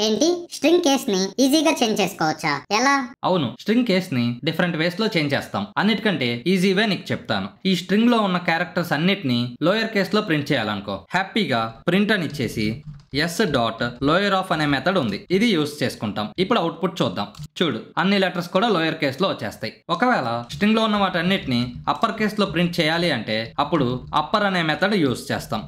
ఏంటి string case ని ఈజీగా చేంజ్ చేసుకోవచ్చా? ఎలా? అవును, స్ట్రింగ్ కేస్ ని డిఫరెంట్ వేస్ లో చేంజ్ చేస్తాం. అన్నిటికంటే ఈజీ వే నీకు చెప్తాను. ఈ స్ట్రింగ్ లో ఉన్న క్యారెక్టర్స్ అన్నిటిని లోయర్ కేస్ లో ప్రింట్ చేయాలనుకో, హ్యాపీగా ప్రింట్ అని ఇచ్చేసి s.lower of అనే మెథడ్ ఉంది, ఇది యూస్ చేసుకుంటాం. ఇప్పుడు అవుట్పుట్ చూద్దాం. చూడు, అన్ని లెటర్స్ కూడా లోయర్ కేస్ లో వచ్చేస్తాయి. ఒకవేళ స్ట్రింగ్ లో ఉన్న వాటన్నిటిని అప్పర్ కేస్ లో ప్రింట్ చేయాలి అంటే అప్పుడు అప్పర్ అనే మెథడ్ యూస్ చేస్తాం.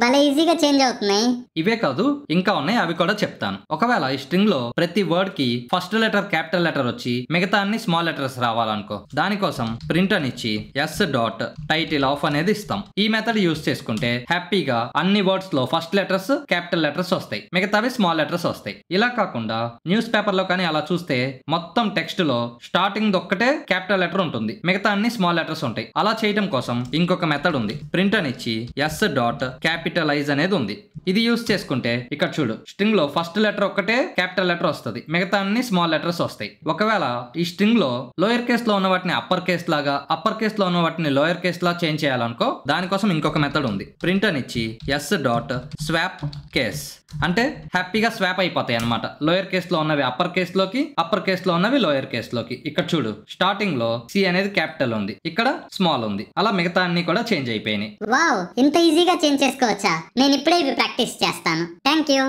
భలే ఈజీగా చేంజ్ అవుతున్నాయి. ఇవే కాదు, ఇంకా ఉన్నాయి, అవి కూడా చెప్తాను. ఒకవేళ ఈ స్ట్రింగ్ లో ప్రతి వర్డ్ కి ఫస్ట్ లెటర్ క్యాపిటల్ లెటర్ వచ్చి మిగతా అన్ని స్మాల్ లెటర్స్ రావాలనుకో, దానికోసం ప్రింట్ అని ఇచ్చి s.title of అనేది ఇస్తాం. ఈ మెథడ్ యూస్ చేసుకుంటే హ్యాపీగా అన్ని వర్డ్స్ లో ఫస్ట్ లెటర్స్ క్యాపిటల్ లెటర్స్ వస్తాయి, మిగతావి స్మాల్ లెటర్స్ వస్తాయి. ఇలా కాకుండా న్యూస్ పేపర్ లో కానీ అలా చూస్తే మొత్తం టెక్స్ట్ లో స్టార్టింగ్ ఒక్కటే క్యాపిటల్ లెటర్ ఉంటుంది, మిగతా అన్ని స్మాల్ లెటర్స్ ఉంటాయి. అలా చేయడం కోసం ఇంకొక మెథడ్ ఉంది, ప్రింట్ అని ఇచ్చి s.capitalize అనేది ఉంది. ఇది యూస్ చేసుకుంటే ఇక్కడ చూడు, స్ట్రింగ్ లో ఫస్ట్ లెటర్ ఒక్కటే క్యాపిటల్ లెటర్ వస్తుంది, మిగతా అన్ని స్మాల్ లెటర్స్ వస్తాయి. ఒకవేళ ఈ స్ట్రింగ్ లో లోయర్ కేస్ లో ఉన్న వాటిని అప్పర్ కేస్ లాగా, అప్పర్ కేస్ లో ఉన్న వాటిని లోయర్ కేస్ లా చేంజ్ చేయాలనుకో, దానికోసం ఇంకొక మెథడ్ ఉంది, ప్రింట్ అని ఇచ్చి s.swap case అంటే హ్యాపీగా స్వాప్ అయిపోతాయి అనమాట. లోయర్ కేస్ లో ఉన్నవి అప్పర్ కేస్ లోకి, అప్పర్ కేస్ లో ఉన్నవి లోయర్ కేస్ లోకి. ఇక్కడ చూడు, స్టార్టింగ్ లో సి అనేది క్యాపిటల్ ఉంది, ఇక్కడ స్మాల్ ఉంది, అలా మిగతా అన్ని కూడా చేంజ్ అయిపోయినాయి. వావ్, ఇంత ఈజీగా చేంజ్ చేసుకోవచ్చా? నేను ఇప్పుడే ఇవి ప్రాక్టీస్ చేస్తాను. Thank you.